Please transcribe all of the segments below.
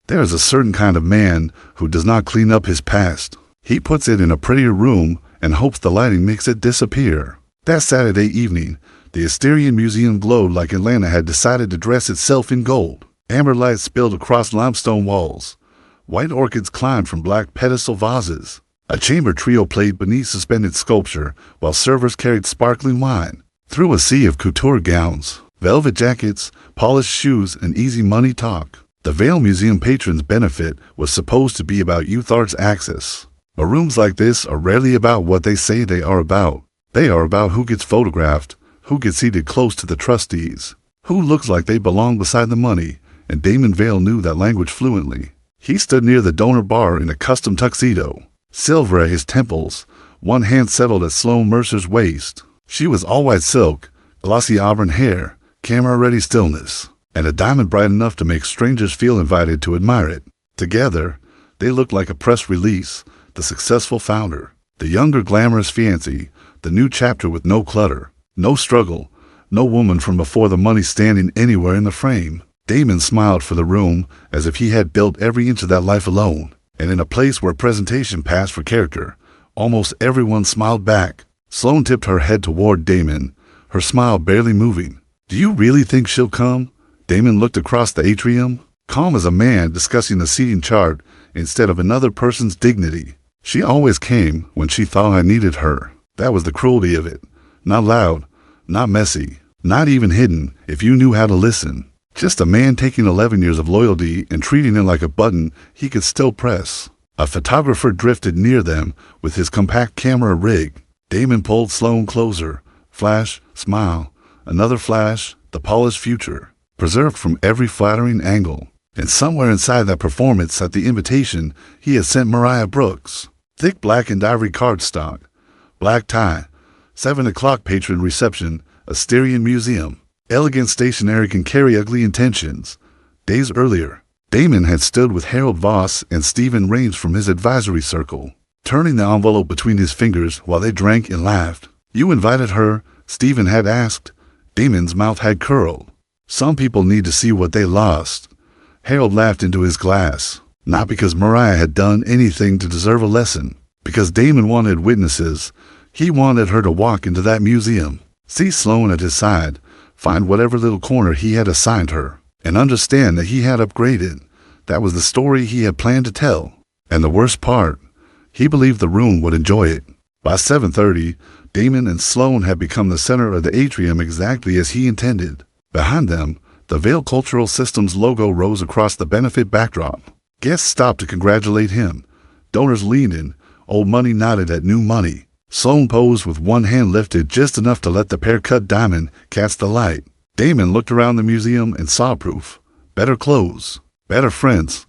There is a certain kind of man who does not clean up his past. He puts it in a prettier room and hopes the lighting makes it disappear. That Saturday evening, the Asterian Museum glowed like Atlanta had decided to dress itself in gold. Amber lights spilled across limestone walls. White orchids climbed from black pedestal vases. A chamber trio played beneath suspended sculpture while servers carried sparkling wine. Through a sea of couture gowns, velvet jackets, polished shoes, and easy money talk, the Vail Museum patrons' benefit was supposed to be about youth arts access. But rooms like this are rarely about what they say they are about. They are about who gets photographed, who gets seated close to the trustees, who looks like they belong beside the money, and Damon Vail knew that language fluently. He stood near the donor bar in a custom tuxedo, silver at his temples, one hand settled at Sloane Mercer's waist. She was all white silk, glossy auburn hair, camera-ready stillness, and a diamond bright enough to make strangers feel invited to admire it. Together, they looked like a press release, the successful founder, the younger glamorous fiancée, the new chapter with no clutter, no struggle, no woman from before the money standing anywhere in the frame. Damon smiled for the room as if he had built every inch of that life alone, and in a place where presentation passed for character, almost everyone smiled back. Sloane tipped her head toward Damon, her smile barely moving. "Do you really think she'll come?" Damon looked across the atrium, calm as a man discussing the seating chart instead of another person's dignity. She always came when she thought I needed her. That was the cruelty of it. Not loud, not messy, not even hidden if you knew how to listen. Just a man taking 11 years of loyalty and treating it like a button he could still press. A photographer drifted near them with his compact camera rig. Damon pulled Sloane closer. Flash, smile, another flash, the polished future, preserved from every flattering angle. And somewhere inside that performance sat the invitation he had sent Mariah Brooks. Thick black and ivory cardstock, black tie, 7 o'clock patron reception, Asterian Museum. Elegant stationery can carry ugly intentions. Days earlier, Damon had stood with Harold Voss and Stephen Raines from his advisory circle, turning the envelope between his fingers while they drank and laughed. "You invited her?" Stephen had asked. Damon's mouth had curled. "Some people need to see what they lost." Harold laughed into his glass, not because Mariah had done anything to deserve a lesson, because Damon wanted witnesses. He wanted her to walk into that museum, see Sloane at his side, find whatever little corner he had assigned her, and understand that he had upgraded. That was the story he had planned to tell. And the worst part, he believed the room would enjoy it. By 7:30, Damon and Sloane had become the center of the atrium exactly as he intended. Behind them, the Vail Cultural Systems logo rose across the benefit backdrop. Guests stopped to congratulate him. Donors leaned in. Old money nodded at new money. Sloane posed with one hand lifted just enough to let the pear-cut diamond catch the light. Damon looked around the museum and saw proof. Better clothes, better friends,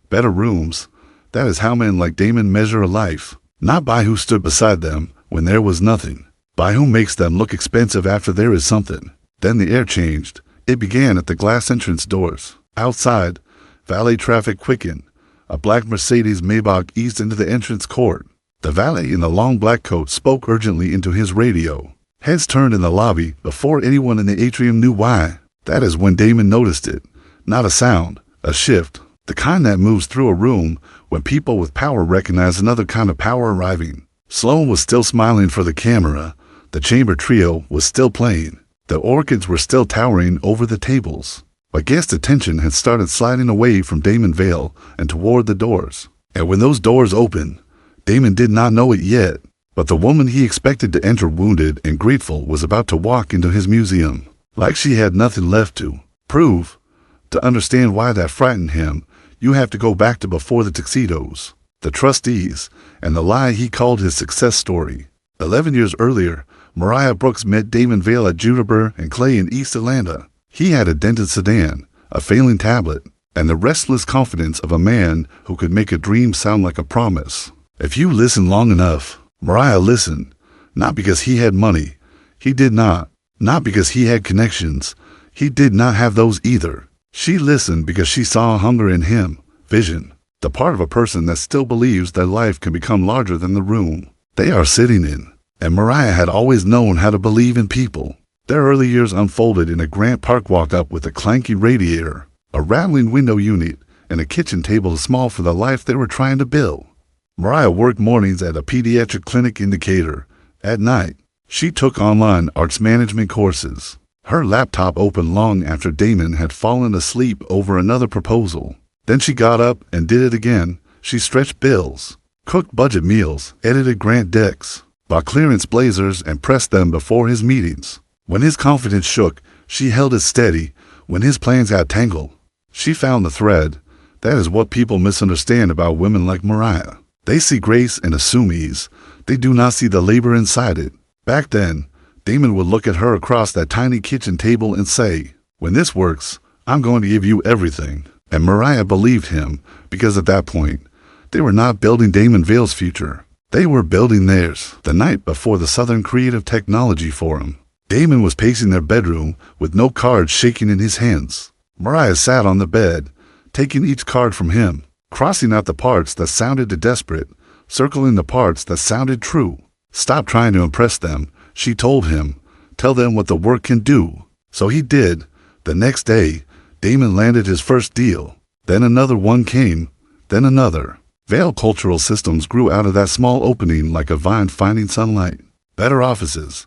better rooms. That is how men like Damon measure a life. Not by who stood beside them when there was nothing. By who makes them look expensive after there is something. Then the air changed. It began at the glass entrance doors. Outside, valet traffic quickened. A black Mercedes Maybach eased into the entrance court. The valet in the long black coat spoke urgently into his radio. Heads turned in the lobby before anyone in the atrium knew why. That is when Damon noticed it. Not a sound, a shift. The kind that moves through a room when people with power recognize another kind of power arriving. Sloane was still smiling for the camera. The chamber trio was still playing. The orchids were still towering over the tables. But guest attention had started sliding away from Damon Vail and toward the doors. And when those doors opened, Damon did not know it yet, but the woman he expected to enter wounded and grateful was about to walk into his museum, like she had nothing left to prove. To understand why that frightened him, you have to go back to before the tuxedos, the trustees, and the lie he called his success story. 11 years earlier, Mariah Brooks met Damon Vail at Juniper and Clay in East Atlanta. He had a dented sedan, a failing tablet, and the restless confidence of a man who could make a dream sound like a promise. If you listen long enough, Mariah listened, not because he had money. He did not. Not because he had connections. He did not have those either. She listened because she saw hunger in him, vision, the part of a person that still believes that life can become larger than the room they are sitting in. And Mariah had always known how to believe in people. Their early years unfolded in a Grant Park walk-up with a clanky radiator, a rattling window unit, and a kitchen table small for the life they were trying to build. Mariah worked mornings at a pediatric clinic in Decatur. At night, she took online arts management courses. Her laptop opened long after Damon had fallen asleep over another proposal. Then she got up and did it again. She stretched bills, cooked budget meals, edited grant decks, bought clearance blazers, and pressed them before his meetings. When his confidence shook, she held it steady. When his plans got tangled, she found the thread. That is what people misunderstand about women like Mariah. They see grace and assume ease. They do not see the labor inside it. Back then, Damon would look at her across that tiny kitchen table and say, "When this works, I'm going to give you everything." And Mariah believed him, because at that point, they were not building Damon Vale's future. They were building theirs. The night before the Southern Creative Technology Forum, Damon was pacing their bedroom with no cards shaking in his hands. Mariah sat on the bed, taking each card from him, crossing out the parts that sounded desperate, circling the parts that sounded true. "Stop trying to impress them," she told him. "Tell them what the work can do." So he did. The next day, Damon landed his first deal. Then another one came, then another. Vale Cultural Systems grew out of that small opening like a vine finding sunlight. Better offices,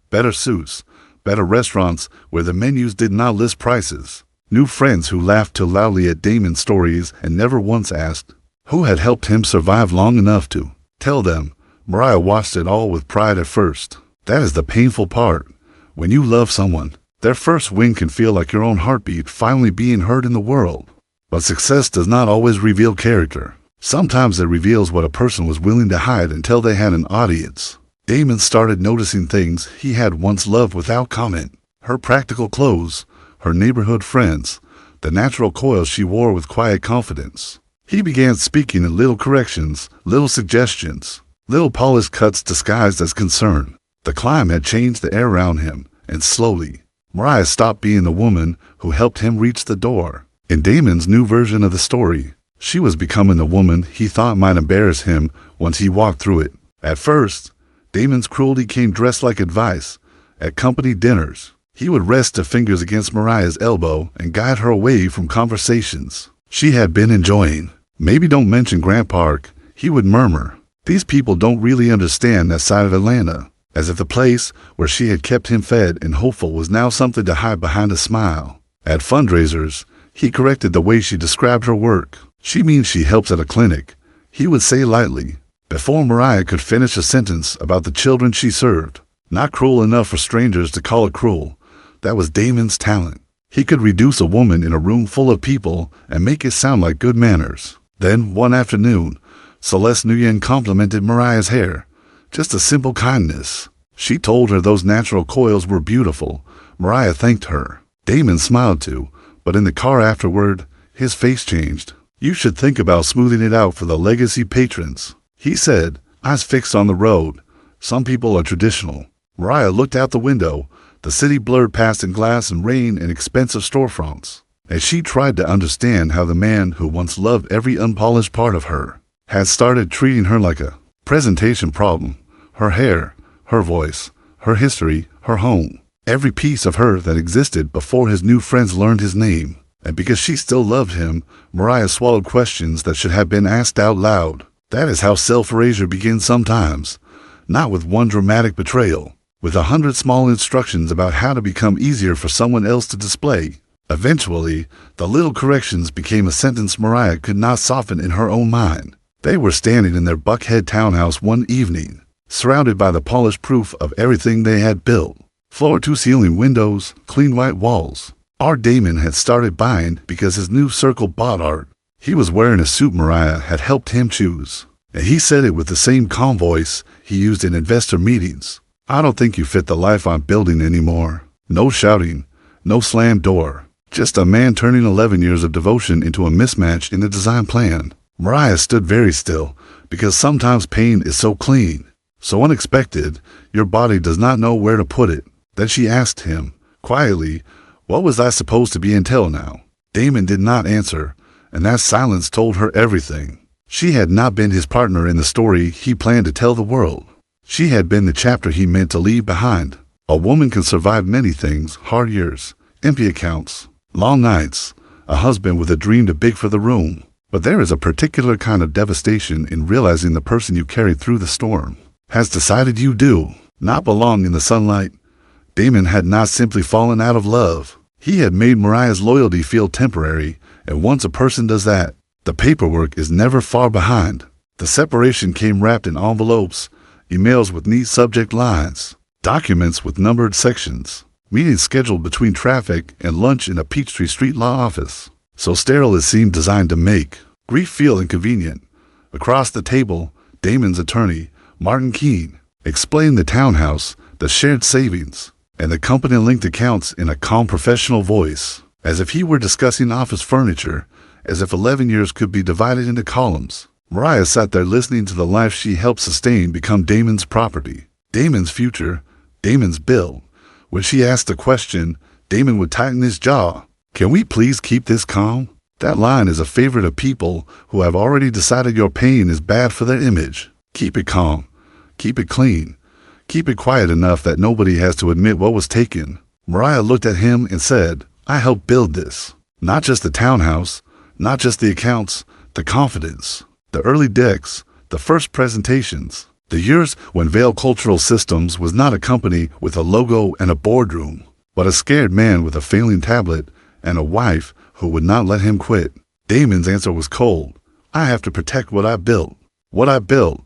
better suits, better restaurants where the menus did not list prices. New friends who laughed too loudly at Damon's stories and never once asked who had helped him survive long enough to tell them. Mariah watched it all with pride at first. That is the painful part. When you love someone, their first win can feel like your own heartbeat finally being heard in the world. But success does not always reveal character. Sometimes it reveals what a person was willing to hide until they had an audience. Damon started noticing things he had once loved without comment. Her practical clothes, her neighborhood friends, the natural coils she wore with quiet confidence. He began speaking in little corrections, little suggestions, little polished cuts disguised as concern. The climb had changed the air around him, and slowly, Mariah stopped being the woman who helped him reach the door. In Damon's new version of the story, she was becoming the woman he thought might embarrass him once he walked through it. At first, Damon's cruelty came dressed like advice. At company dinners, he would rest his fingers against Mariah's elbow and guide her away from conversations she had been enjoying. "Maybe don't mention Grant Park," he would murmur. "These people don't really understand that side of Atlanta," as if the place where she had kept him fed and hopeful was now something to hide behind a smile. At fundraisers, he corrected the way she described her work. "She means she helps at a clinic," he would say lightly, before Mariah could finish a sentence about the children she served. Not cruel enough for strangers to call it cruel. That was Damon's talent. He could reduce a woman in a room full of people and make it sound like good manners. Then, one afternoon, Celeste Nguyen complimented Mariah's hair. Just a simple kindness. She told her those natural coils were beautiful. Mariah thanked her. Damon smiled too, but in the car afterward, his face changed. "You should think about smoothing it out for the legacy patrons," he said, eyes fixed on the road. "Some people are traditional." Mariah looked out the window. The city blurred past in glass and rain and expensive storefronts, as she tried to understand how the man who once loved every unpolished part of her had started treating her like a presentation problem. Her hair, her voice, her history, her home. Every piece of her that existed before his new friends learned his name. And because she still loved him, Mariah swallowed questions that should have been asked out loud. That is how self-erasure begins sometimes. Not with one dramatic betrayal, with 100 small instructions about how to become easier for someone else to display. Eventually, the little corrections became a sentence Mariah could not soften in her own mind. They were standing in their Buckhead townhouse one evening, surrounded by the polished proof of everything they had built. Floor-to-ceiling windows, clean white walls. Art Damon had started buying because his new circle bought art. He was wearing a suit Mariah had helped him choose, and he said it with the same calm voice he used in investor meetings. "I don't think you fit the life I'm building anymore." No shouting, no slammed door. Just a man turning 11 years of devotion into a mismatch in the design plan. Mariah stood very still, because sometimes pain is so clean, so unexpected, your body does not know where to put it. Then she asked him, quietly, what was I supposed to be until now? Damon did not answer, and that silence told her everything. She had not been his partner in the story he planned to tell the world. She had been the chapter he meant to leave behind. A woman can survive many things: hard years, empty accounts, long nights, a husband with a dream too big for the room. But there is a particular kind of devastation in realizing the person you carried through the storm has decided you do not belong in the sunlight. Damon had not simply fallen out of love. He had made Mariah's loyalty feel temporary, and once a person does that, the paperwork is never far behind. The separation came wrapped in envelopes, emails with neat subject lines, documents with numbered sections, meetings scheduled between traffic and lunch in a Peachtree Street law office. So sterile it seemed designed to make grief feel inconvenient. Across the table, Damon's attorney, Martin Keene, explained the townhouse, the shared savings, and the company-linked accounts in a calm professional voice, as if he were discussing office furniture, as if 11 years could be divided into columns. Mariah sat there listening to the life she helped sustain become Damon's property, Damon's future, Damon's bill. When she asked a question, Damon would tighten his jaw. "Can we please keep this calm?" That line is a favorite of people who have already decided your pain is bad for their image. Keep it calm. Keep it clean. Keep it quiet enough that nobody has to admit what was taken. Mariah looked at him and said, "I helped build this. Not just the townhouse, not just the accounts, the confidence, the early decks, the first presentations, the years when Vail Cultural Systems was not a company with a logo and a boardroom, but a scared man with a failing tablet and a wife who would not let him quit." Damon's answer was cold. "I have to protect what I built. What I built."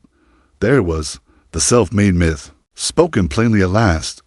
There it was, the self-made myth, spoken plainly at last.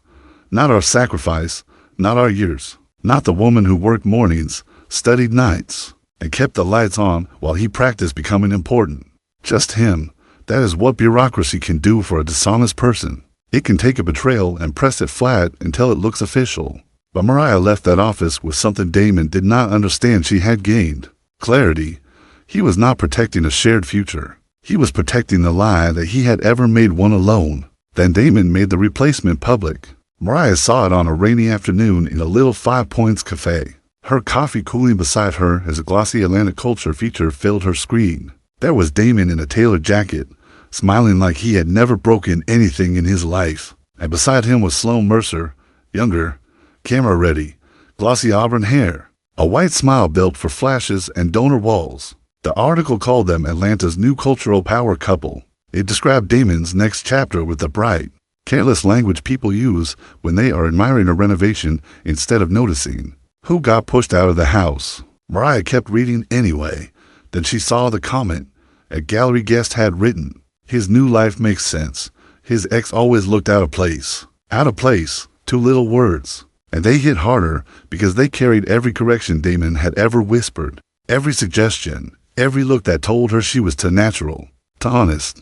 Not our sacrifice, not our years, not the woman who worked mornings, studied nights, and kept the lights on while he practiced becoming important. Just him. That is what bureaucracy can do for a dishonest person. It can take a betrayal and press it flat until it looks official. But Mariah left that office with something Damon did not understand she had gained. Clarity. He was not protecting a shared future. He was protecting the lie that he had ever made one alone. Then Damon made the replacement public. Mariah saw it on a rainy afternoon in a little 5 Points cafe, her coffee cooling beside her as a glossy Atlantic culture feature filled her screen. There was Damon in a tailored jacket, smiling like he had never broken anything in his life. And beside him was Sloan Mercer, younger, camera-ready, glossy auburn hair, a white smile built for flashes and donor walls. The article called them Atlanta's new cultural power couple. It described Damon's next chapter with the bright, careless language people use when they are admiring a renovation instead of noticing who got pushed out of the house. Mariah kept reading anyway. Then she saw the comment a gallery guest had written, "His new life makes sense. His ex always looked out of place." Out of place, 2 little words. And they hit harder because they carried every correction Damon had ever whispered, every suggestion, every look that told her she was too natural, too honest,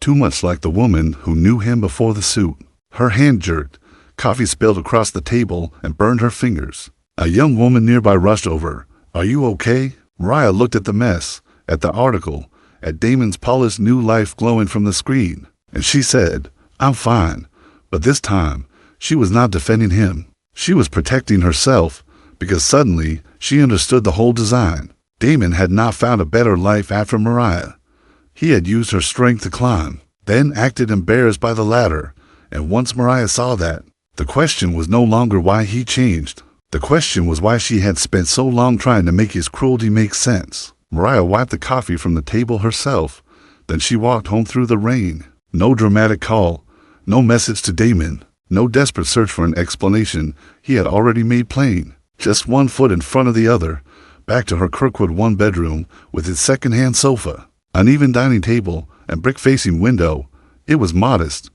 too much like the woman who knew him before the suit. Her hand jerked, coffee spilled across the table and burned her fingers. A young woman nearby rushed over. "Are you okay?" Mariah looked at the mess, at the article, at Damon's polished new life glowing from the screen, and she said, "I'm fine." But this time, she was not defending him. She was protecting herself, because suddenly she understood the whole design. Damon had not found a better life after Mariah. He had used her strength to climb, then acted embarrassed by the ladder, and once Mariah saw that, the question was no longer why he changed. The question was why she had spent so long trying to make his cruelty make sense. Mariah wiped the coffee from the table herself, then she walked home through the rain. No dramatic call, no message to Damon. No desperate search for an explanation he had already made plain. Just one foot in front of the other, back to her Kirkwood one-bedroom with its second-hand sofa, uneven dining table, and brick-facing window. It was modest,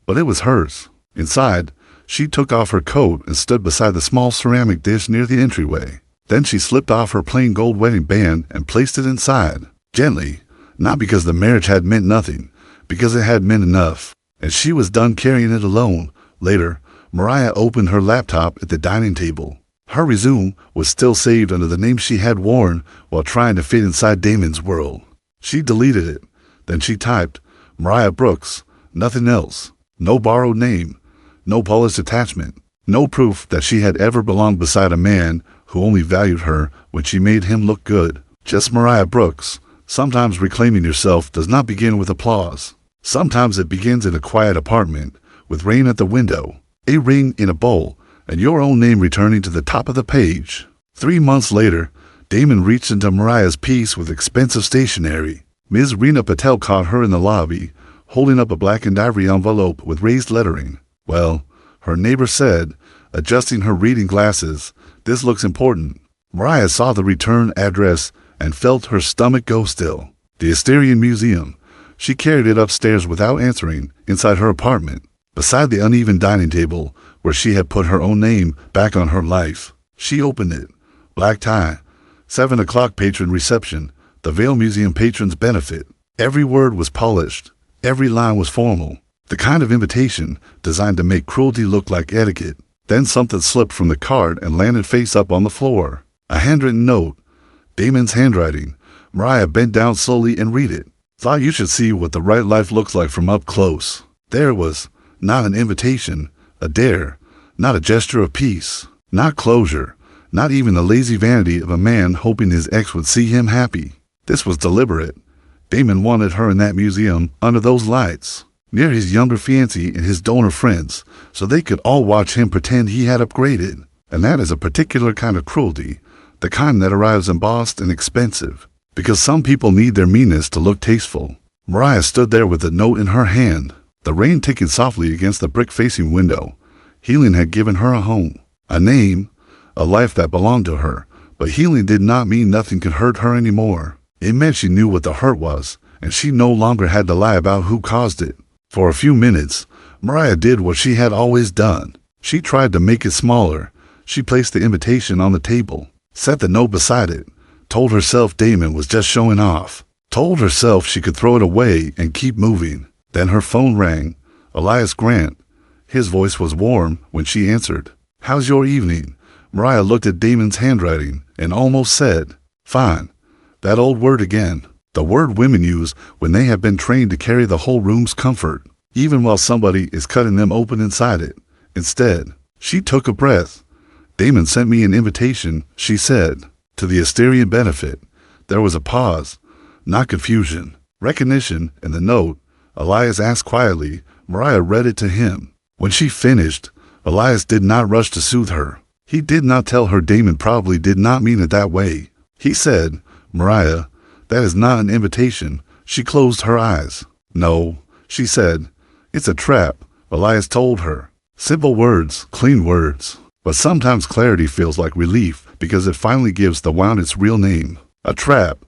but it was hers. Inside, she took off her coat and stood beside the small ceramic dish near the entryway. Then she slipped off her plain gold wedding band and placed it inside, gently, not because the marriage had meant nothing, because it had meant enough, and she was done carrying it alone. Later, Mariah opened her laptop at the dining table. Her resume was still saved under the name she had worn while trying to fit inside Damon's world. She deleted it. Then she typed, Mariah Brooks, nothing else. No borrowed name, no polished attachment, no proof that she had ever belonged beside a man who only valued her when she made him look good. Just Mariah Brooks. Sometimes reclaiming yourself does not begin with applause. Sometimes it begins in a quiet apartment, with rain at the window, a ring in a bowl, and your own name returning to the top of the page. 3 months later, Damon reached into Mariah's piece with expensive stationery. Ms. Rena Patel caught her in the lobby, holding up a blackened ivory envelope with raised lettering. "Well," her neighbor said, adjusting her reading glasses, "this looks important." Mariah saw the return address and felt her stomach go still. The Asterian Museum. She carried it upstairs without answering, inside her apartment, beside the uneven dining table where she had put her own name back on her life. She opened it. Black tie. 7 o'clock patron reception. The Vail Museum patrons benefit. Every word was polished. Every line was formal. The kind of invitation designed to make cruelty look like etiquette. Then something slipped from the card and landed face up on the floor. A handwritten note. Damon's handwriting. Mariah bent down slowly and read it. "Thought you should see what the right life looks like from up close." There it was. Not an invitation. A dare. Not a gesture of peace. Not closure. Not even the lazy vanity of a man hoping his ex would see him happy. This was deliberate. Damon wanted her in that museum, under those lights, near his younger fiancée and his donor friends, so they could all watch him pretend he had upgraded. And that is a particular kind of cruelty, the kind that arrives embossed and expensive, because some people need their meanness to look tasteful. Mariah stood there with the note in her hand, the rain ticking softly against the brick-facing window. Healing had given her a home, a name, a life that belonged to her, but healing did not mean nothing could hurt her anymore. It meant she knew what the hurt was, and she no longer had to lie about who caused it. For a few minutes, Mariah did what she had always done. She tried to make it smaller. She placed the invitation on the table, set the note beside it, told herself Damon was just showing off, told herself she could throw it away and keep moving. Then her phone rang. Elias Grant. His voice was warm when she answered. "How's your evening?" Mariah looked at Damon's handwriting and almost said, "Fine." That old word again. The word women use when they have been trained to carry the whole room's comfort, even while somebody is cutting them open inside it. Instead, she took a breath. "Damon sent me an invitation," she said, "to the Asterian benefit." There was a pause, not confusion, recognition in the note. Elias asked quietly. Mariah read it to him. When she finished, Elias did not rush to soothe her. He did not tell her Damon probably did not mean it that way. He said, "Mariah, that is not an invitation." She closed her eyes. "No," she said. "It's a trap," Elias told her. Simple words, clean words. But sometimes clarity feels like relief because it finally gives the wound its real name. A trap.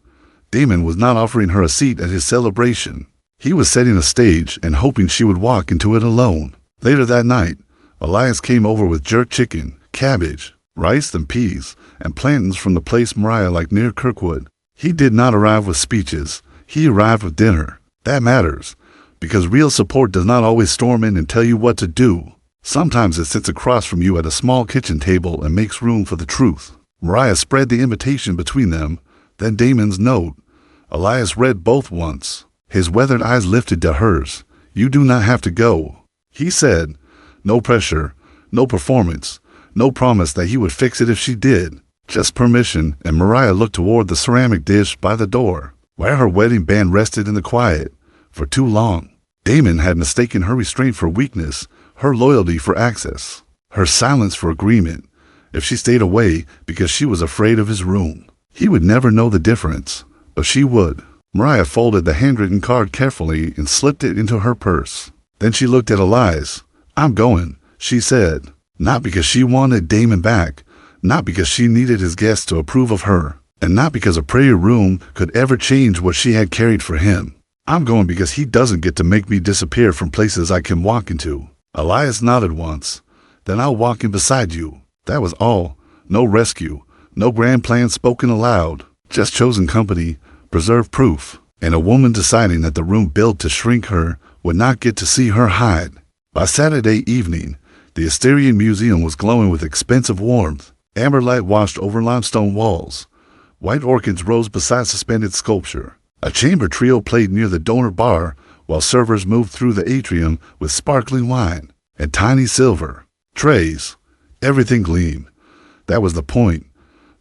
Damon was not offering her a seat at his celebration. He was setting a stage and hoping she would walk into it alone. Later that night, Elias came over with jerk chicken, cabbage, rice and peas, and plantains from the place Mariah liked near Kirkwood. He did not arrive with speeches. He arrived with dinner. That matters, because real support does not always storm in and tell you what to do. Sometimes it sits across from you at a small kitchen table and makes room for the truth. Mariah spread the invitation between them, then Damon's note. Elias read both once. His weathered eyes lifted to hers. "You do not have to go," he said. No pressure, no performance, no promise that he would fix it if she did. Just permission, and Mariah looked toward the ceramic dish by the door, where her wedding band rested in the quiet. For too long, Damon had mistaken her restraint for weakness, her loyalty for access, her silence for agreement. If she stayed away because she was afraid of his room, he would never know the difference, but she would. Mariah folded the handwritten card carefully and slipped it into her purse. Then she looked at Elias. "I'm going," she said, not because she wanted Damon back, not because she needed his guests to approve of her, and not because a prayer room could ever change what she had carried for him. "I'm going because he doesn't get to make me disappear from places I can walk into." Elias nodded once. "Then I'll walk in beside you." That was all. No rescue, no grand plan spoken aloud, just chosen company, preserved proof, and a woman deciding that the room built to shrink her would not get to see her hide. By Saturday evening, the Asterian Museum was glowing with expensive warmth. Amber light washed over limestone walls. White orchids rose beside suspended sculpture. A chamber trio played near the donor bar, while servers moved through the atrium with sparkling wine and tiny silver trays. Everything gleamed. That was the point.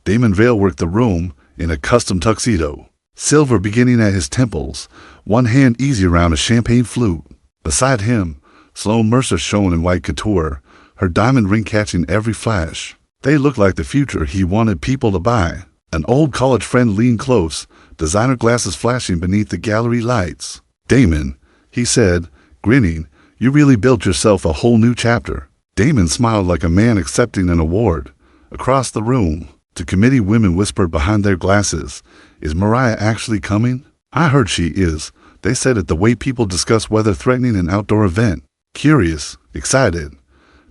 Damon Vail worked the room in a custom tuxedo, silver beginning at his temples, one hand easy around a champagne flute. Beside him, Sloane Mercer shone in white couture, her diamond ring catching every flash. They looked like the future he wanted people to buy. An old college friend leaned close, designer glasses flashing beneath the gallery lights. "Damon," he said, grinning, "you really built yourself a whole new chapter." Damon smiled like a man accepting an award. Across the room, to committee women whispered behind their glasses, "Is Mariah actually coming?" "I heard she is," they said at the way people discuss weather threatening an outdoor event. Curious, excited,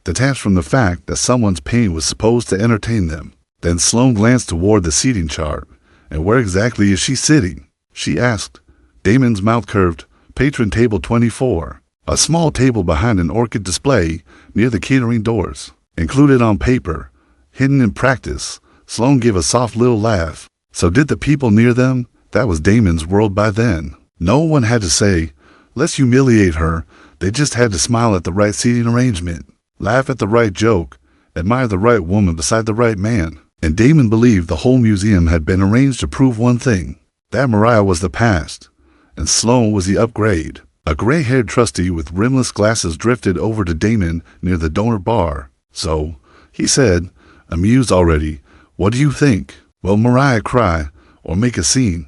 detached from the fact that someone's pain was supposed to entertain them. Then Sloan glanced toward the seating chart. "And where exactly is she sitting?" she asked. Damon's mouth curved. "Patron table 24. A small table behind an orchid display near the catering doors. Included on paper, hidden in practice." Sloan gave a soft little laugh. So did the people near them? That was Damon's world by then. No one had to say, "Let's humiliate her." They just had to smile at the right seating arrangement, laugh at the right joke, admire the right woman beside the right man. And Damon believed the whole museum had been arranged to prove one thing, that Mariah was the past, and Sloan was the upgrade. A gray-haired trustee with rimless glasses drifted over to Damon near the donor bar. "So," he said, amused already, "what do you think? Will Mariah cry or make a scene?"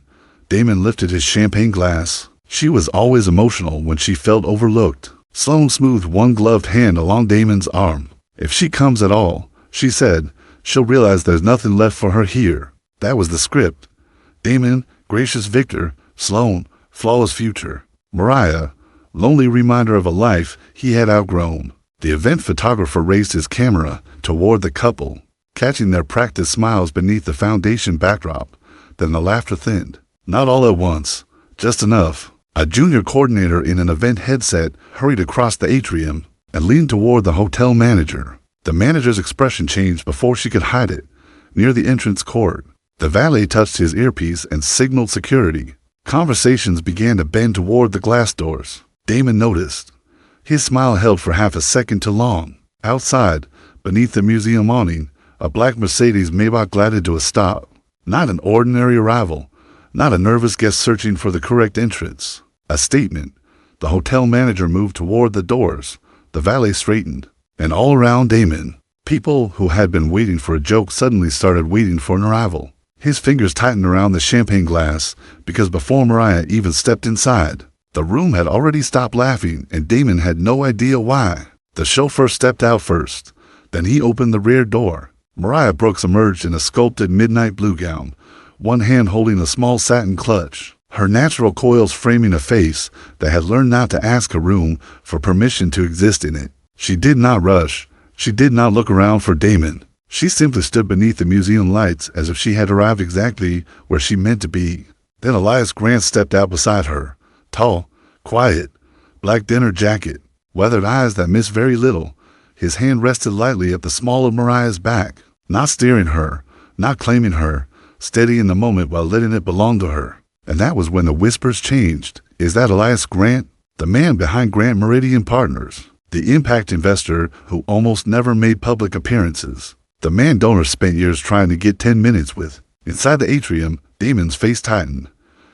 Damon lifted his champagne glass. She was always emotional when she felt overlooked. Sloan smoothed one gloved hand along Damon's arm. "If she comes at all," she said, "she'll realize there's nothing left for her here." That was the script. Damon, gracious victor. Sloan, flawless future. Mariah, lonely reminder of a life he had outgrown. The event photographer raised his camera toward the couple, catching their practiced smiles beneath the foundation backdrop. Then the laughter thinned. Not all at once, just enough. A junior coordinator in an event headset hurried across the atrium and leaned toward the hotel manager. The manager's expression changed before she could hide it. Near the entrance court, the valet touched his earpiece and signaled security. Conversations began to bend toward the glass doors. Damon noticed. His smile held for half a second too long. Outside, beneath the museum awning, a black Mercedes Maybach glided to a stop. Not an ordinary arrival, not a nervous guest searching for the correct entrance. A statement. The hotel manager moved toward the doors. The valet straightened. And all around Damon, people who had been waiting for a joke suddenly started waiting for an arrival. His fingers tightened around the champagne glass because before Mariah even stepped inside, the room had already stopped laughing and Damon had no idea why. The chauffeur stepped out first. Then he opened the rear door. Mariah Brooks emerged in a sculpted midnight blue gown, one hand holding a small satin clutch, her natural coils framing a face that had learned not to ask a room for permission to exist in it. She did not rush. She did not look around for Damon. She simply stood beneath the museum lights as if she had arrived exactly where she meant to be. Then Elias Grant stepped out beside her, tall, quiet, black dinner jacket, weathered eyes that missed very little. His hand rested lightly at the small of Mariah's back, not steering her, not claiming her, steady in the moment while letting it belong to her. And that was when the whispers changed. "Is that Elias Grant?" The man behind Grant Meridian Partners, the impact investor who almost never made public appearances. The man donor spent years trying to get 10 minutes with. Inside the atrium, Damon's face tightened.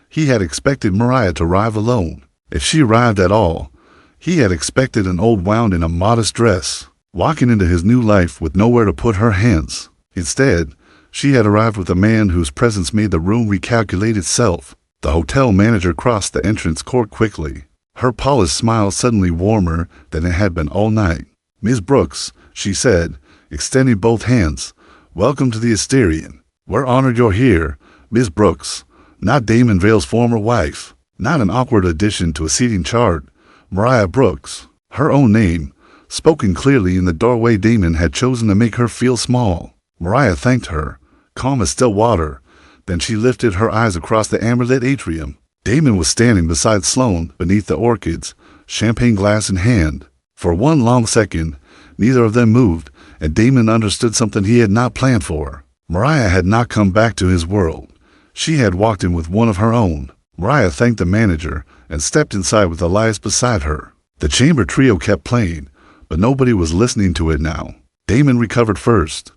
He had expected Mariah to arrive alone. If she arrived at all, he had expected an old wound in a modest dress, walking into his new life with nowhere to put her hands. Instead, she had arrived with a man whose presence made the room recalculate itself. The hotel manager crossed the entrance court quickly, her polished smile suddenly warmer than it had been all night. "Ms. Brooks," she said, extending both hands, "welcome to the Asterion. We're honored you're here, Ms. Brooks." Not Damon Vale's former wife, not an awkward addition to a seating chart. Mariah Brooks, her own name, spoken clearly in the doorway. Damon had chosen to make her feel small. Mariah thanked her, calm as still water. Then she lifted her eyes across the amber-lit atrium. Damon was standing beside Sloan beneath the orchids, champagne glass in hand. For one long second, neither of them moved, and Damon understood something he had not planned for. Mariah had not come back to his world. She had walked in with one of her own. Mariah thanked the manager and stepped inside with Elias beside her. The chamber trio kept playing, but nobody was listening to it now. Damon recovered first.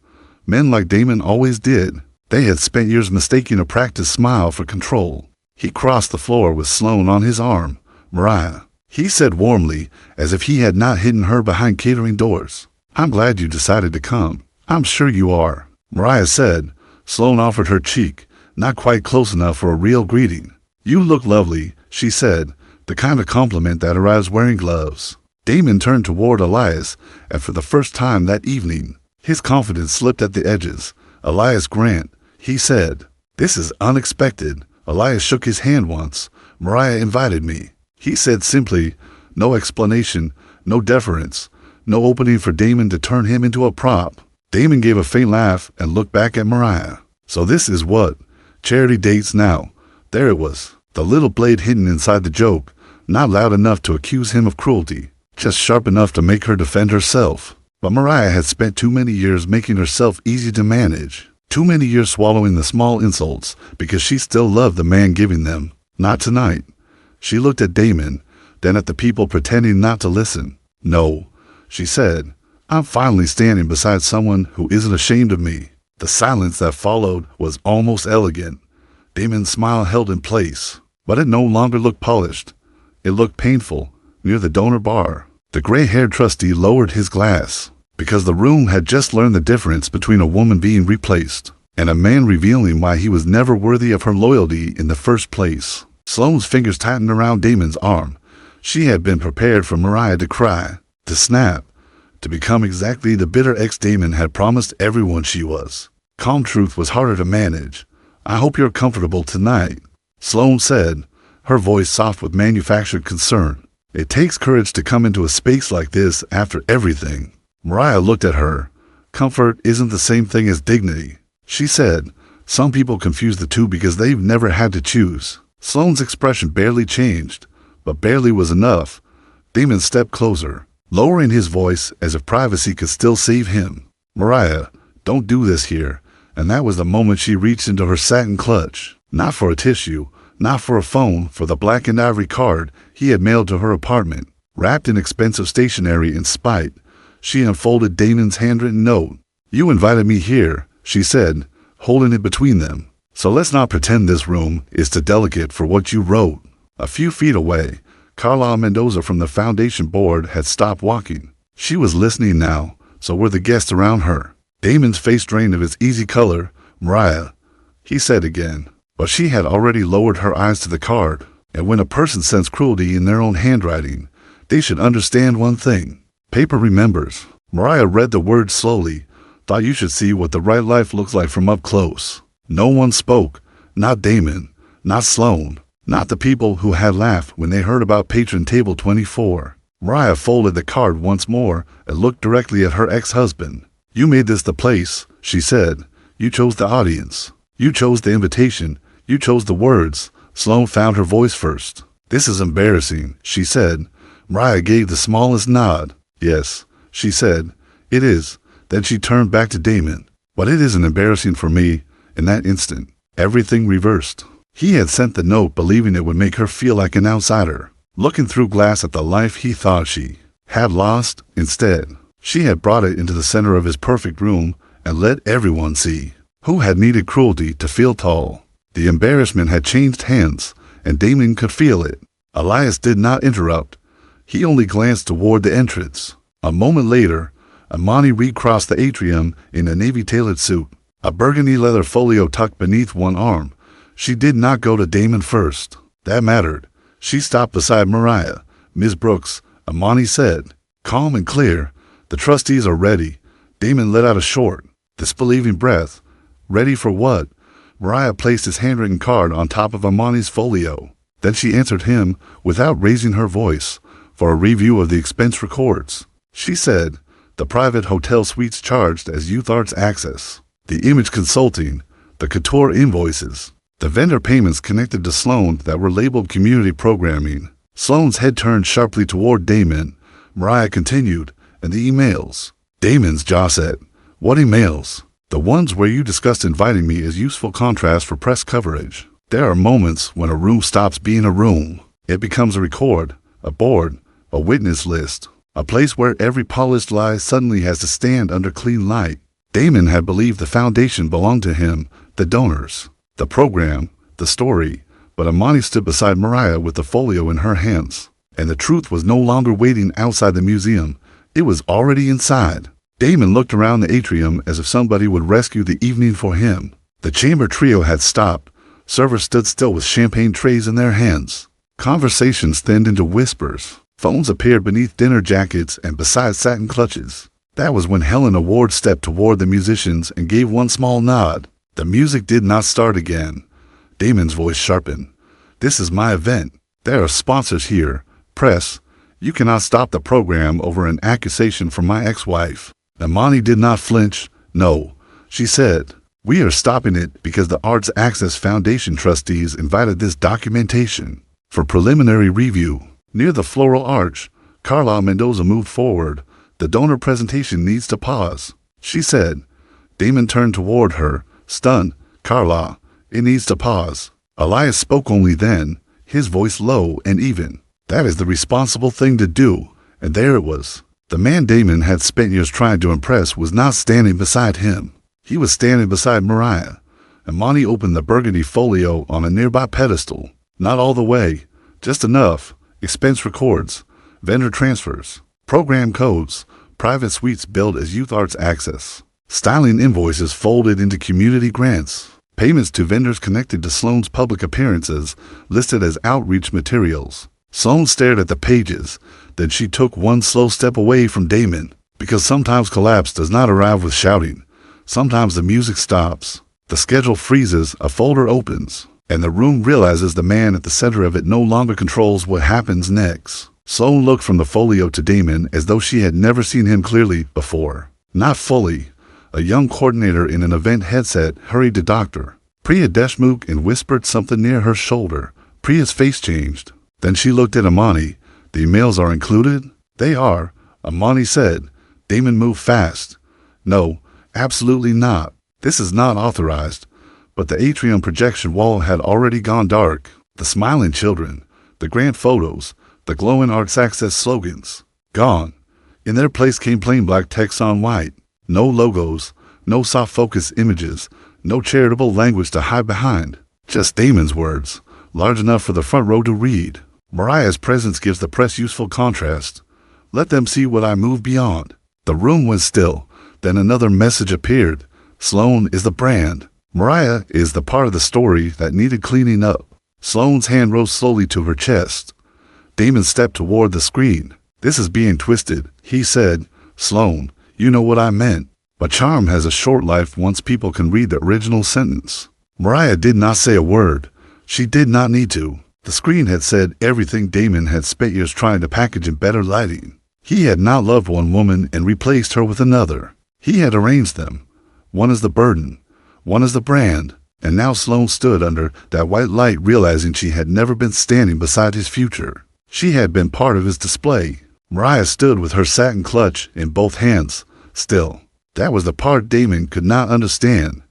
Men like Damon always did. They had spent years mistaking a practiced smile for control. He crossed the floor with Sloan on his arm. "Mariah," he said warmly, as if he had not hidden her behind catering doors. "I'm glad you decided to come." "I'm sure you are," Mariah said, Sloane offered her cheek, not quite close enough for a real greeting. "You look lovely," she said, the kind of compliment that arrives wearing gloves. Damon turned toward Elias, and for the first time that evening, his confidence slipped at the edges. "Elias Grant," he said. "This is unexpected." Elias shook his hand once. "Mariah invited me," he said simply. No explanation, no deference, no opening for Damon to turn him into a prop. Damon gave a faint laugh and looked back at Mariah. "So this is what charity dates now." There it was, the little blade hidden inside the joke, not loud enough to accuse him of cruelty, just sharp enough to make her defend herself. But Mariah had spent too many years making herself easy to manage, too many years swallowing the small insults because she still loved the man giving them. Not tonight. She looked at Damon, then at the people pretending not to listen. "No," she said. "I'm finally standing beside someone who isn't ashamed of me." The silence that followed was almost elegant. Damon's smile held in place, but it no longer looked polished. It looked painful, near the donor bar. The gray-haired trustee lowered his glass, because the room had just learned the difference between a woman being replaced and a man revealing why he was never worthy of her loyalty in the first place. Sloane's fingers tightened around Damon's arm. She had been prepared for Mariah to cry, to snap, to become exactly the bitter ex-Damon had promised everyone she was. Calm truth was harder to manage. "I hope you're comfortable tonight," Sloane said, her voice soft with manufactured concern. "It takes courage to come into a space like this after everything." Mariah looked at her. "Comfort isn't the same thing as dignity," she said. "Some people confuse the two because they've never had to choose." Sloane's expression barely changed, but barely was enough. Damon stepped closer, lowering his voice as if privacy could still save him. "Mariah, don't do this here." And that was the moment she reached into her satin clutch, not for a tissue, not for a phone, for the black and ivory card he had mailed to her apartment. Wrapped in expensive stationery in spite, she unfolded Damon's handwritten note. "You invited me here," she said, holding it between them. "So let's not pretend this room is too delicate for what you wrote." A few feet away, Carla Mendoza from the foundation board had stopped walking. She was listening now, so were the guests around her. Damon's face drained of its easy color. "Mariah," he said again. But she had already lowered her eyes to the card. And when a person sends cruelty in their own handwriting, they should understand one thing. Paper remembers. Mariah read the words slowly. "Thought you should see what the right life looks like from up close." No one spoke. Not Damon. Not Sloane. Not the people who had laughed when they heard about patron table 24. Mariah folded the card once more and looked directly at her ex-husband. "You made this the place," she said. "You chose the audience. You chose the invitation. You chose the words." Sloane found her voice first. "This is embarrassing," she said. Mariah gave the smallest nod. "Yes," she said. "It is." Then she turned back to Damon. "But it isn't embarrassing for me." In that instant, everything reversed. He had sent the note believing it would make her feel like an outsider, looking through glass at the life he thought she had lost. Instead, she had brought it into the center of his perfect room and let everyone see who had needed cruelty to feel tall. The embarrassment had changed hands, and Damon could feel it. Elias did not interrupt. He only glanced toward the entrance. A moment later, Amani recrossed the atrium in a navy-tailored suit, a burgundy leather folio tucked beneath one arm. She did not go to Damon first. That mattered. She stopped beside Mariah. "Ms. Brooks," Amani said, calm and clear, "the trustees are ready." Damon let out a short, disbelieving breath. "Ready for what?" Mariah placed his handwritten card on top of Amani's folio. Then she answered him without raising her voice. "For a review of the expense records," she said. "The private hotel suites charged as youth arts access, the image consulting, the couture invoices, the vendor payments connected to Sloane that were labeled community programming." Sloane's head turned sharply toward Damon. Mariah continued, "And the emails." Damon's jaw set. "What emails?" "The ones where you discussed inviting me as useful contrast for press coverage." There are moments when a room stops being a room. It becomes a record, a board, a witness list, a place where every polished lie suddenly has to stand under clean light. Damon had believed the foundation belonged to him, the donors, the program, the story, but Amani stood beside Mariah with the folio in her hands, and the truth was no longer waiting outside the museum. It was already inside. Damon looked around the atrium as if somebody would rescue the evening for him. The chamber trio had stopped. Servers stood still with champagne trays in their hands. Conversations thinned into whispers. Phones appeared beneath dinner jackets and beside satin clutches. That was when Helena Ward stepped toward the musicians and gave one small nod. The music did not start again. Damon's voice sharpened. "This is my event. There are sponsors here. Press. You cannot stop the program over an accusation from my ex-wife." Imani did not flinch. "No," she said. "We are stopping it because the Arts Access Foundation trustees invited this documentation for preliminary review." Near the floral arch, Carla Mendoza moved forward. "The donor presentation needs to pause," she said. Damon turned toward her, stunned. "Carla, it needs to pause." Elias spoke only then, his voice low and even. "That is the responsible thing to do." And there it was. The man Damon had spent years trying to impress was not standing beside him. He was standing beside Mariah. Imani opened the burgundy folio on a nearby pedestal. Not all the way, just enough. Expense records, vendor transfers, program codes, private suites billed as youth arts access, styling invoices folded into community grants, payments to vendors connected to Sloan's public appearances listed as outreach materials. Sloan stared at the pages, then she took one slow step away from Damon, because sometimes collapse does not arrive with shouting. Sometimes the music stops, the schedule freezes, a folder opens, and the room realizes the man at the center of it no longer controls what happens next. Sloan looked from the folio to Damon as though she had never seen him clearly before. Not fully. A young coordinator in an event headset hurried to Dr. Priya Deshmukh and whispered something near her shoulder. Priya's face changed. Then she looked at Imani. "The emails are included?" "They are," Imani said. Damon moved fast. "No, absolutely not. This is not authorized." But the atrium projection wall had already gone dark. The smiling children, the grand photos, the glowing arts access slogans, gone. In their place came plain black text on white. No logos, no soft focus images, no charitable language to hide behind. Just Damon's words, large enough for the front row to read. "Mariah's presence gives the press useful contrast. Let them see what I move beyond." The room went still. Then another message appeared. "Sloan is the brand. Mariah is the part of the story that needed cleaning up." Sloan's hand rose slowly to her chest. Damon stepped toward the screen. "This is being twisted," he said. "Sloan, you know what I meant. But charm has a short life once people can read the original sentence." Mariah did not say a word. She did not need to. The screen had said everything Damon had spent years trying to package in better lighting. He had not loved one woman and replaced her with another. He had arranged them. One is the burden. One is the brand. And now Sloan stood under that white light, realizing she had never been standing beside his future. She had been part of his display. Mariah stood with her satin clutch in both hands, still. That was the part Damon could not understand.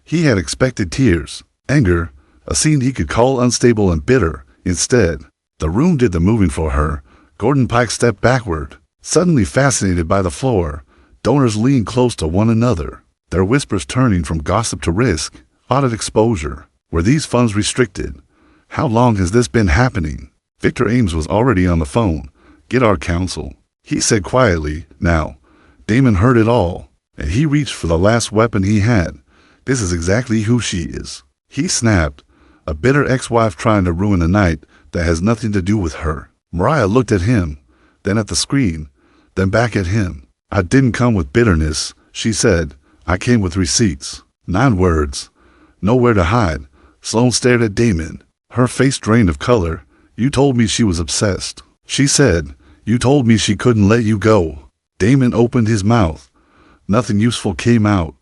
He had expected tears, anger, a scene he could call unstable and bitter. Instead, the room did the moving for her. Gordon Pike stepped backward, suddenly fascinated by the floor. Donors leaned close to one another, their whispers turning from gossip to risk, audit exposure. Were these funds restricted? How long has this been happening? Victor Ames was already on the phone. "Get our counsel," he said quietly. Now, Damon heard it all, and he reached for the last weapon he had. "This is exactly who she is," he snapped. "A bitter ex-wife trying to ruin a night that has nothing to do with her." Mariah looked at him, then at the screen, then back at him. "I didn't come with bitterness," she said. "I came with receipts." 9 words. Nowhere to hide. Sloan stared at Damon, her face drained of color. "You told me she was obsessed," she said. "You told me she couldn't let you go." Damon opened his mouth. Nothing useful came out.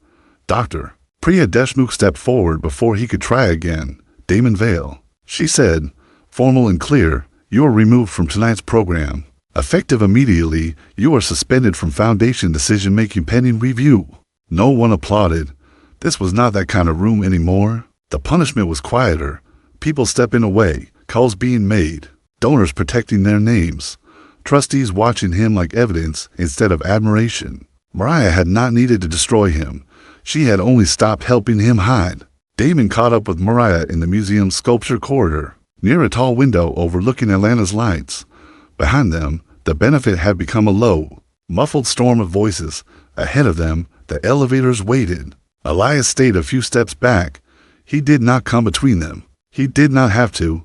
"Dr. Priya Deshmukh stepped forward before he could try again. "Damon Vale," she said, formal and clear, "you are removed from tonight's program. Effective immediately, you are suspended from foundation decision-making pending review." No one applauded. This was not that kind of room anymore. The punishment was quieter. People stepping away, calls being made, donors protecting their names, trustees watching him like evidence instead of admiration. Mariah had not needed to destroy him. She had only stopped helping him hide. Damon caught up with Mariah in the museum's sculpture corridor, near a tall window overlooking Atlanta's lights. Behind them, the benefit had become a low, muffled storm of voices. Ahead of them, the elevators waited. Elias stayed a few steps back. He did not come between them. He did not have to.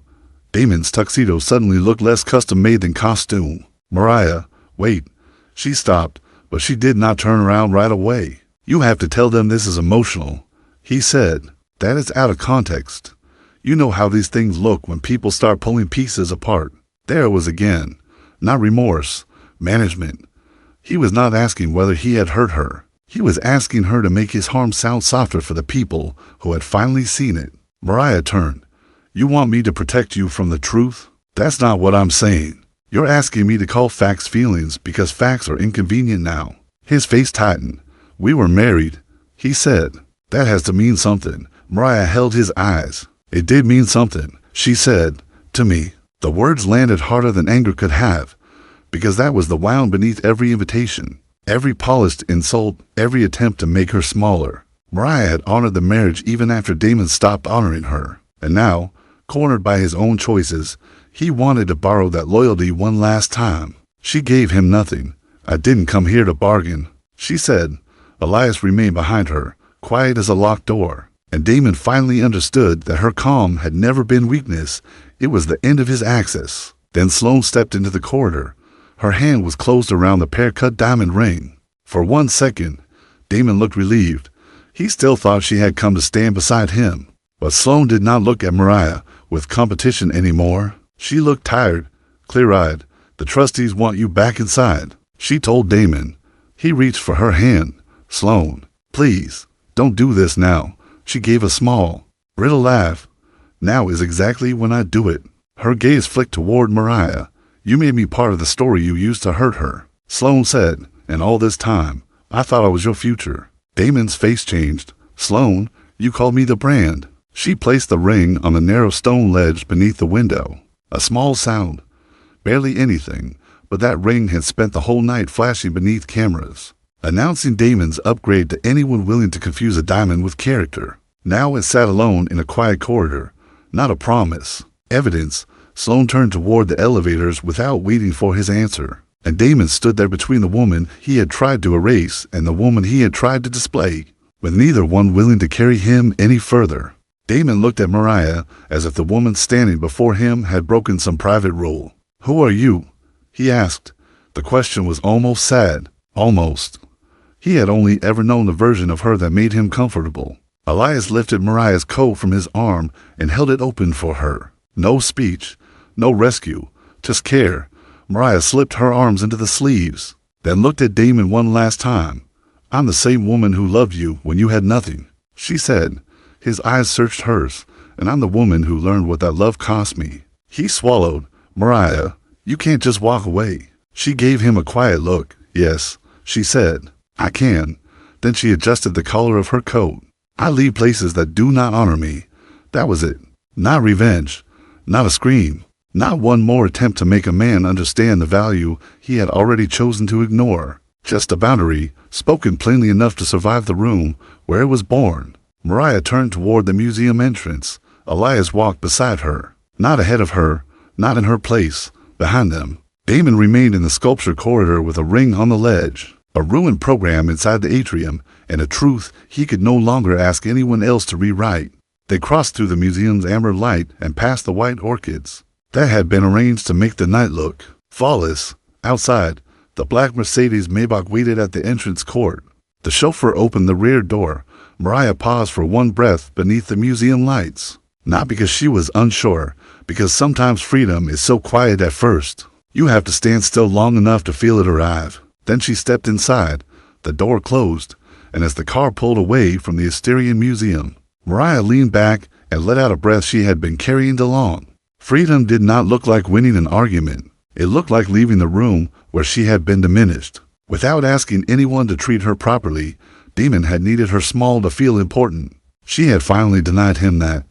Damon's tuxedo suddenly looked less custom-made than costume. Mariah, wait. She stopped, but she did not turn around right away. You have to tell them this is emotional, he said. That is out of context. You know how these things look when people start pulling pieces apart. There it was again. Not remorse. Management. He was not asking whether he had hurt her. He was asking her to make his harm sound softer for the people who had finally seen it. Mariah turned. You want me to protect you from the truth? That's not what I'm saying. You're asking me to call facts feelings because facts are inconvenient now. His face tightened. We were married, he said. That has to mean something. Mariah held his eyes. It did mean something, she said, to me. The words landed harder than anger could have, because that was the wound beneath every invitation, every polished insult, every attempt to make her smaller. Mariah had honored the marriage even after Damon stopped honoring her. And now, cornered by his own choices, he wanted to borrow that loyalty one last time. She gave him nothing. I didn't come here to bargain, she said. Elias remained behind her, quiet as a locked door. And Damon finally understood that her calm had never been weakness. It was the end of his access. Then Sloane stepped into the corridor. Her hand was closed around the pear-cut diamond ring. For 1 second, Damon looked relieved. He still thought she had come to stand beside him. But Sloane did not look at Mariah with competition anymore. She looked tired, clear-eyed. The trustees want you back inside, she told Damon. He reached for her hand. Sloane, please, don't do this now. She gave a small, brittle laugh. Now is exactly when I do it. Her gaze flicked toward Mariah. You made me part of the story you used to hurt her, Sloane said, and all this time, I thought I was your future. Damon's face changed. Sloane, you called me the brand. She placed the ring on the narrow stone ledge beneath the window. A small sound. Barely anything, but that ring had spent the whole night flashing beneath cameras, announcing Damon's upgrade to anyone willing to confuse a diamond with character. Now it sat alone in a quiet corridor. Not a promise. Evidence. Sloane turned toward the elevators without waiting for his answer. And Damon stood there between the woman he had tried to erase and the woman he had tried to display, with neither one willing to carry him any further. Damon looked at Mariah as if the woman standing before him had broken some private rule. Who are you? He asked. The question was almost sad. Almost. He had only ever known the version of her that made him comfortable. Elias lifted Mariah's coat from his arm and held it open for her. No speech, no rescue, just care. Mariah slipped her arms into the sleeves, then looked at Damon one last time. I'm the same woman who loved you when you had nothing, she said. His eyes searched hers, and I'm the woman who learned what that love cost me. He swallowed. Mariah, you can't just walk away. She gave him a quiet look. Yes, she said. I can. Then she adjusted the collar of her coat. I leave places that do not honor me. That was it. Not revenge. Not a scream. Not one more attempt to make a man understand the value he had already chosen to ignore. Just a boundary, spoken plainly enough to survive the room where it was born. Mariah turned toward the museum entrance. Elias walked beside her. Not ahead of her, not in her place, behind them. Damon remained in the sculpture corridor with a ring on the ledge, a ruined program inside the atrium, and a truth he could no longer ask anyone else to rewrite. They crossed through the museum's amber light and past the white orchids that had been arranged to make the night look flawless. Outside, the black Mercedes Maybach waited at the entrance court. The chauffeur opened the rear door. Mariah paused for one breath beneath the museum lights. Not because she was unsure, because sometimes freedom is so quiet at first. You have to stand still long enough to feel it arrive. Then she stepped inside. The door closed, and as the car pulled away from the Asterian Museum, Mariah leaned back and let out a breath she had been carrying along. Freedom did not look like winning an argument. It looked like leaving the room where she had been diminished. Without asking anyone to treat her properly, Damon had needed her small to feel important. She had finally denied him that.